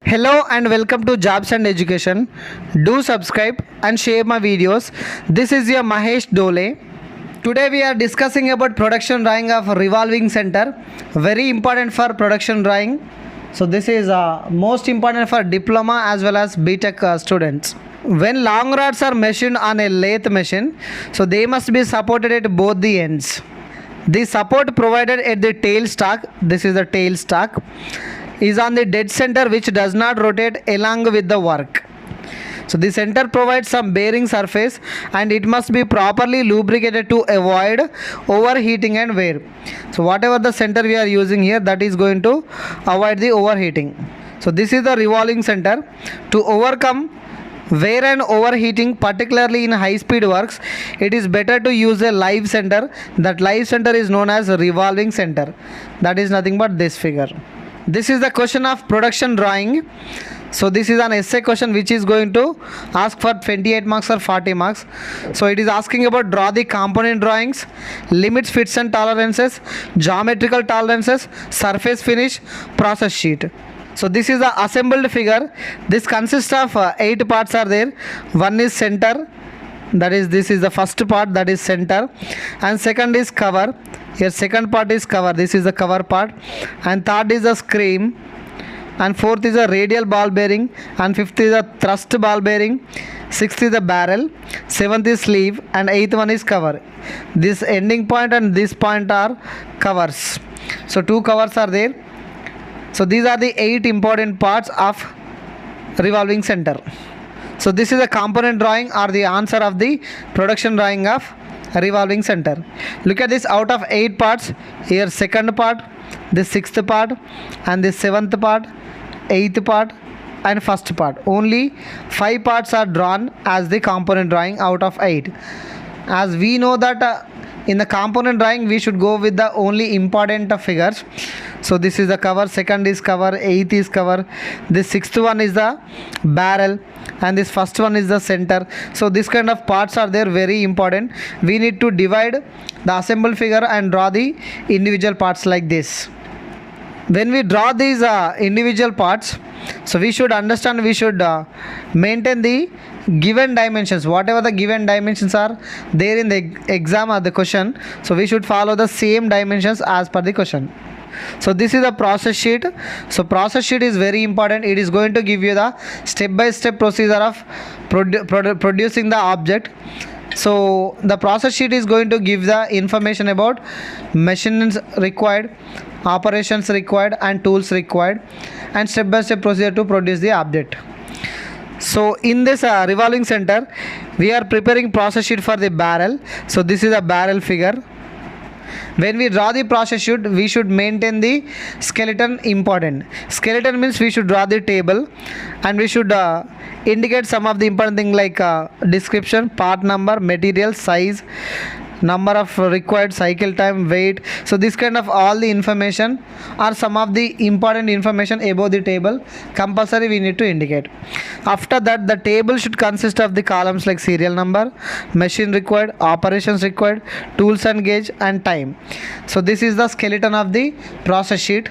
Hello and welcome to Jobs and Education. Do subscribe and share my videos. This is your Mahesh Dole. Today we are discussing about production drawing of revolving center. Very important for production drawing. So this is most important for diploma as well as BTech students. When long rods are machined on a lathe machine, so they must be supported at both the ends. The support provided at the tail stalk, this is the tail stalk, is on the dead center which does not rotate along with the work. So the center provides some bearing surface and it must be properly lubricated to avoid overheating and wear. So whatever the center we are using here, that is going to avoid the overheating. So this is the revolving center. To overcome wear and overheating, particularly in high speed works, it is better to use a live center. That live center is known as revolving center. That is nothing but this figure. This is the question of production drawing. So this is an essay question which is going to ask for 28 marks or 40 marks. So it is asking about draw the component drawings, limits, fits and tolerances, geometrical tolerances, surface finish, process sheet. So this is the assembled figure. This consists of 8 parts are there. One is center, that is this is the first part, that is center, and second is cover. Here second part is cover, this is the cover part, and third is the screen, and fourth is a radial ball bearing, and fifth is a thrust ball bearing, sixth is the barrel, seventh is sleeve, and eighth one is cover. This ending point and this point are covers. So 2 covers are there. So these are the 8 important parts of revolving center. So this is a component drawing or the answer of the production drawing of revolving center. Look at this, out of 8 parts, here second part, this sixth part, and this seventh part, eighth part, and first part. Only 5 parts are drawn as the component drawing out of 8. As we know that in the component drawing we should go with the only important figures. So this is the cover, second is cover, eighth is cover, this sixth one is the barrel, and this first one is the center. So this kind of parts are there, very important. We need to divide the assembled figure and draw the individual parts like this. When we draw these individual parts, so we should understand, we should maintain the given dimensions. Whatever the given dimensions are there in the exam or the question, so we should follow the same dimensions as per the question. So this is the process sheet. So process sheet is very important. It is going to give you the step by step procedure of producing the object. So the process sheet is going to give the information about machines required, operations required, and tools required, and step by step procedure to produce the object. So in this revolving center, we are preparing process sheet for the barrel. So this is a barrel figure. When we draw the process sheet, we should maintain the skeleton important. Skeleton means we should draw the table, and we should indicate some of the important things like description, part number, material, size, number of required cycle time, weight. So this kind of all the information are some of the important information above the table compulsory we need to indicate. After that, the table should consist of the columns like serial number, machine required, operations required, tools and gauge, and time. So this is the skeleton of the process sheet.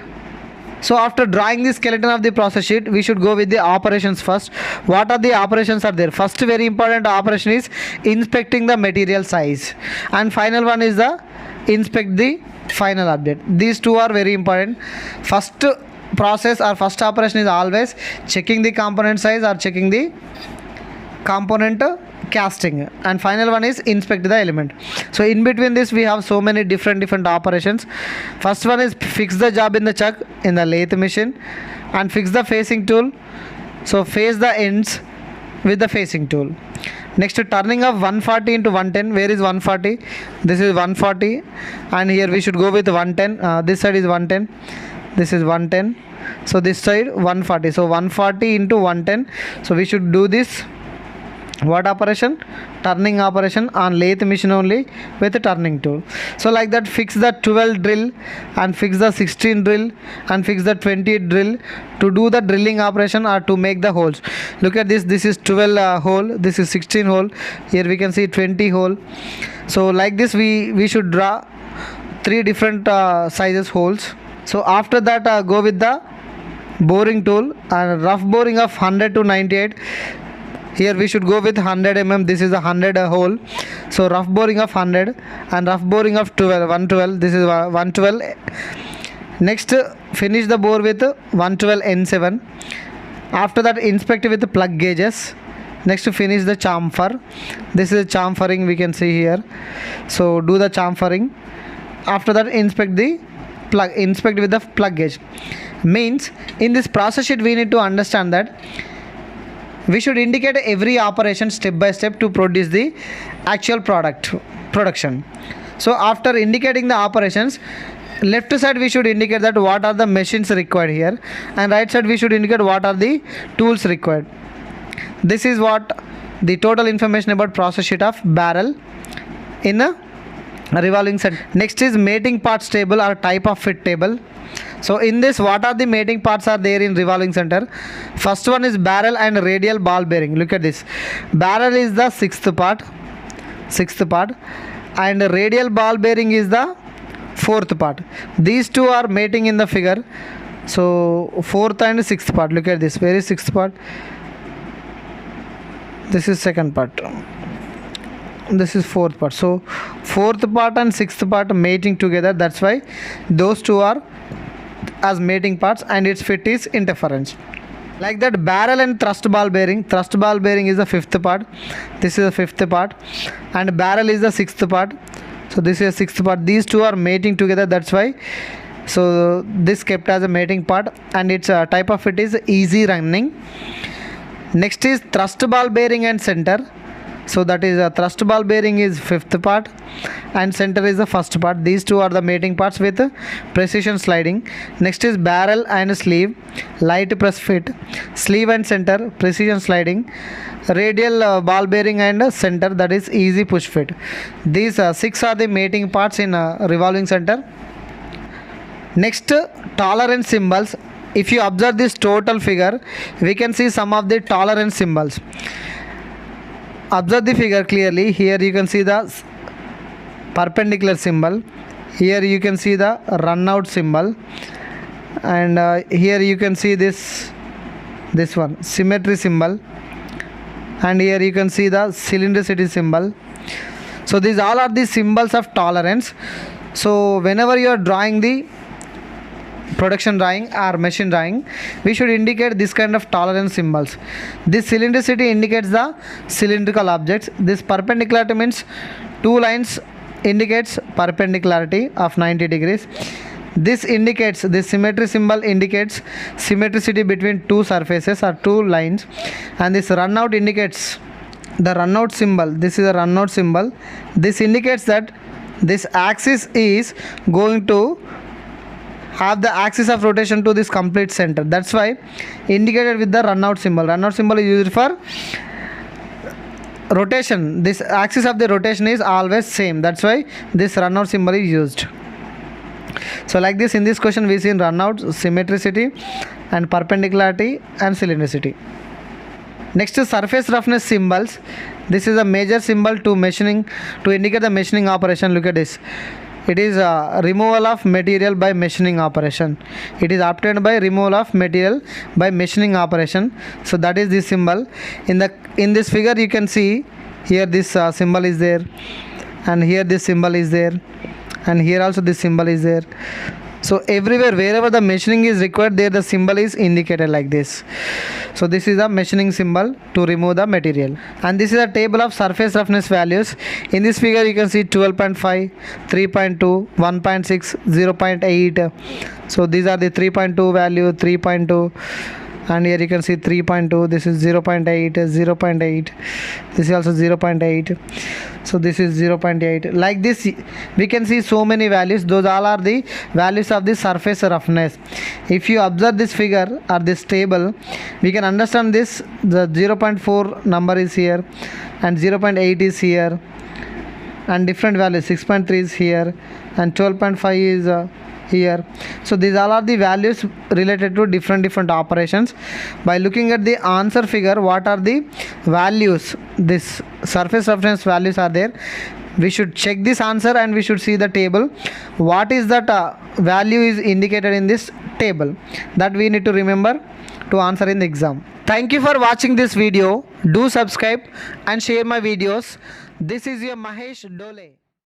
So after drawing the skeleton of the process sheet, we should go with the operations first. What are the operations are there? First very important operation is inspecting the material size, and final one is the inspect the final object. These two are very important. First process or first operation is always checking the component size or checking the component casting, and final one is inspect the element. So in between this we have so many different operations. First one is fix the job in the chuck in the lathe machine, and fix the facing tool. So face the ends with the facing tool. Next, turning of 140 into 110. Where is 140? This is 140, and here we should go with 110. This side is 110, this is 110, so this side 140. So 140 into 110. So we should do this what operation? Turning operation on lathe machine only with a turning tool. So like that, fix the 12 drill, and fix the 16 drill, and fix the 20 drill to do the drilling operation or to make the holes. Look at this, this is 12 hole, this is 16 hole, here we can see 20 hole. So like this we should draw 3 different sizes holes. So after that go with the boring tool, and rough boring of 100 to 98. Here we should go with 100 mm. This is a 100 hole, so rough boring of 100 and rough boring of 112. This is 112. Next, finish the bore with 112 N7. After that, inspect with the plug gauges. Next, finish the chamfer. This is chamfering, we can see here. So do the chamfering. After that, inspect with the plug gauge. Means in this process sheet we need to understand that we should indicate every operation step by step to produce the actual production. So after indicating the operations, left side we should indicate that what are the machines required here, and right side we should indicate what are the tools required. This is what the total information about process sheet of barrel in a revolving set. Next is mating parts table or type of fit table. So in this, what are the mating parts are there in revolving center? First one is barrel and radial ball bearing. Look at this. Barrel is the sixth part, and radial ball bearing is the fourth part. These two are mating in the figure. So fourth and sixth part. Look at this. Where is sixth part? This is second part. This is fourth part. So fourth part and sixth part mating together. That's why those two are as mating parts, and its fit is interference. Like that, barrel and thrust ball bearing. Thrust ball bearing is the fifth part. This is the fifth part, and barrel is the sixth part. So this is the sixth part. These two are mating together. That's why. So this kept as a mating part, and its type of fit is easy running. Next is thrust ball bearing and center. So that is a thrust ball bearing is fifth part, and center is the first part. These two are the mating parts with precision sliding. Next is barrel and sleeve, light press fit, sleeve and center, precision sliding, radial ball bearing and center, that is easy push fit. These six are the mating parts in revolving center. Next, tolerance symbols. If you observe this total figure, we can see some of the tolerance symbols. Observe the figure clearly. Here you can see the perpendicular symbol. Here you can see the run out symbol, and here you can see this one symmetry symbol, and here you can see the cylindricity symbol. So these all are the symbols of tolerance. So whenever you are drawing the production drawing or machine drawing, we should indicate this kind of tolerance symbols. This cylindricity indicates the cylindrical objects. This perpendicularity means two lines indicates perpendicularity of 90 degrees. This symmetry symbol indicates symmetricity between two surfaces or two lines, and this run out indicates the run out symbol. This is a run out symbol. This indicates that this axis is going to have the axis of rotation to this complete center. That's why indicated with the run out symbol. Run out symbol is used for rotation. This axis of the rotation is always same. That's why this run out symbol is used. So like this, in this question we see in run out, symmetricity and perpendicularity and cylindricity. Next is surface roughness symbols. This is a major symbol to indicate the machining operation. Look at this. It is removal of material by machining operation. It is obtained by removal of material by machining operation. So that is this symbol. In this figure you can see here this symbol is there, and here this symbol is there, and here also this symbol is there. So everywhere wherever the machining is required, there the symbol is indicated like this. So this is a machining symbol to remove the material. And this is a table of surface roughness values. In this figure you can see 12.5, 3.2, 1.6, 0.8. So these are the 3.2 value, 3.2, and here you can see 3.2. This is 0.8, 0.8. This is also 0.8. So this is 0.8. Like this we can see so many values. Those all are the values of the surface roughness. If you observe this figure or this table, we can understand this. The 0.4 number is here, and 0.8 is here, and different values. 6.3 is here, and 12.5 is here. So these all are the values related to different operations. By looking at the answer figure, what are the values, this surface reference values are there, we should check this answer and we should see the table. What is that value is indicated in this table, that we need to remember to answer in the exam. Thank you for watching this video. Do subscribe and share my videos. This is your Mahesh Dole.